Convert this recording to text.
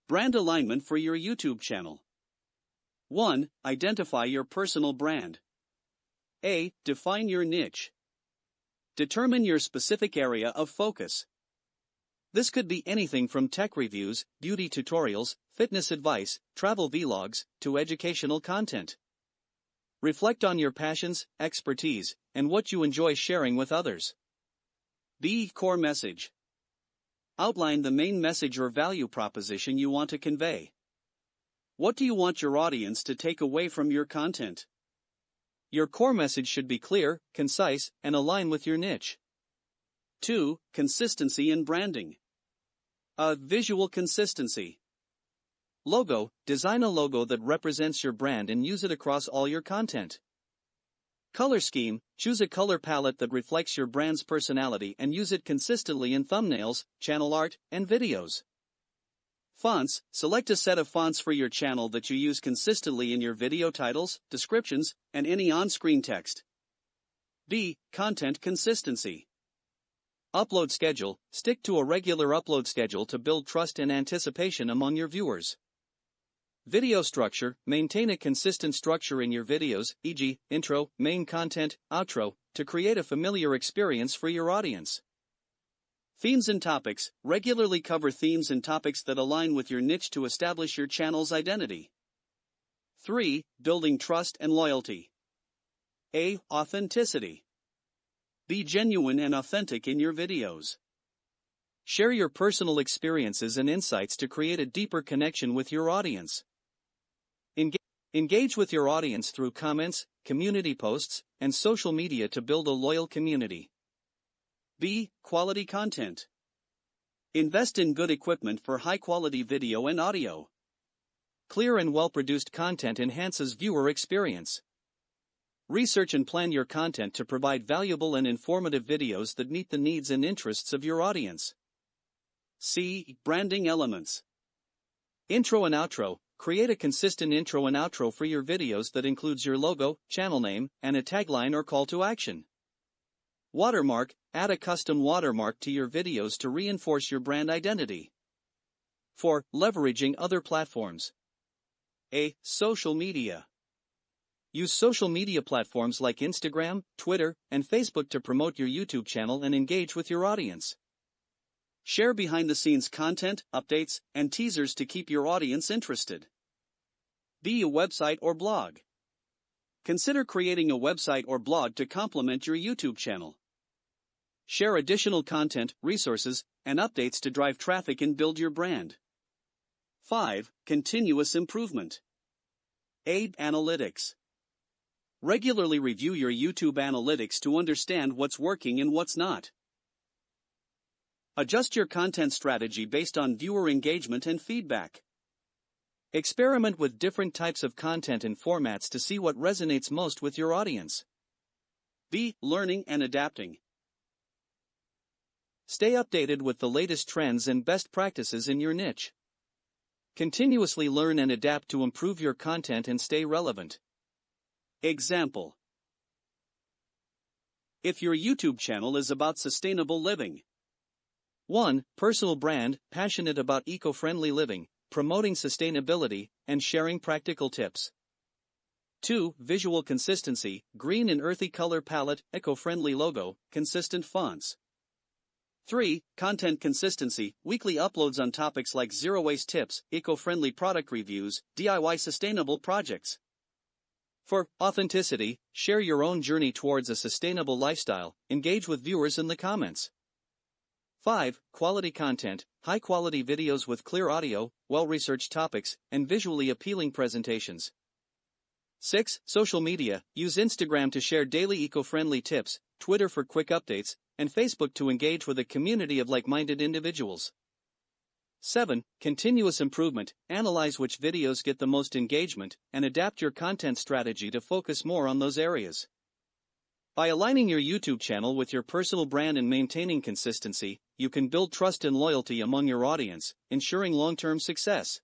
Brand alignment for your YouTube channel. 1. Identify your personal brand. A. Define your niche. Determine your specific area of focus. This could be anything from tech reviews, beauty tutorials, fitness advice, travel vlogs, to educational content. Reflect on your passions, expertise, and what you enjoy sharing with others. B. Core message. Outline the main message or value proposition you want to convey. What do you want your audience to take away from your content? Your core message should be clear, concise, and align with your niche. 2. Consistency in branding. Visual consistency. Logo. Design a logo that represents your brand and use it across all your content. Color scheme. Choose a color palette that reflects your brand's personality and use it consistently in thumbnails, channel art, and videos. Fonts. Select a set of fonts for your channel that you use consistently in your video titles, descriptions, and any on-screen text. B. Content consistency. Upload schedule. Stick to a regular upload schedule to build trust and anticipation among your viewers. Video structure. Maintain a consistent structure in your videos, e.g., intro, main content, outro, to create a familiar experience for your audience. Themes and topics. Regularly cover themes and topics that align with your niche to establish your channel's identity. 3. Building trust and loyalty. A. Authenticity. Be genuine and authentic in your videos. Share your personal experiences and insights to create a deeper connection with your audience. Engage with your audience through comments, community posts, and social media to build a loyal community. B. Quality content. Invest in good equipment for high-quality video and audio. Clear and well-produced content enhances viewer experience. Research and plan your content to provide valuable and informative videos that meet the needs and interests of your audience. C. Branding elements. Intro and outro. Create a consistent intro and outro for your videos that includes your logo, channel name, and a tagline or call to action. Watermark. Add a custom watermark to your videos to reinforce your brand identity. 4. Leveraging other platforms. A. Social media. Use social media platforms like Instagram, Twitter, and Facebook to promote your YouTube channel and engage with your audience. Share behind-the-scenes content, updates, and teasers to keep your audience interested. B. A website or blog. Consider creating a website or blog to complement your YouTube channel. Share additional content, resources, and updates to drive traffic and build your brand. 5. Continuous improvement. A. Analytics. Regularly review your YouTube analytics to understand what's working and what's not. Adjust your content strategy based on viewer engagement and feedback. Experiment with different types of content and formats to see what resonates most with your audience. B. Learning and adapting. Stay updated with the latest trends and best practices in your niche. Continuously learn and adapt to improve your content and stay relevant. Example. If your YouTube channel is about sustainable living. 1. Personal brand, passionate about eco-friendly living, promoting sustainability, and sharing practical tips. 2. Visual consistency, green and earthy color palette, eco-friendly logo, consistent fonts. 3. Content consistency, weekly uploads on topics like zero-waste tips, eco-friendly product reviews, DIY sustainable projects. 4. Authenticity, share your own journey towards a sustainable lifestyle, engage with viewers in the comments. 5. Quality content, high-quality videos with clear audio, well-researched topics, and visually appealing presentations. 6. Social media, use Instagram to share daily eco-friendly tips, Twitter for quick updates, and Facebook to engage with a community of like-minded individuals. 7. Continuous improvement, analyze which videos get the most engagement, and adapt your content strategy to focus more on those areas. By aligning your YouTube channel with your personal brand and maintaining consistency, you can build trust and loyalty among your audience, ensuring long-term success.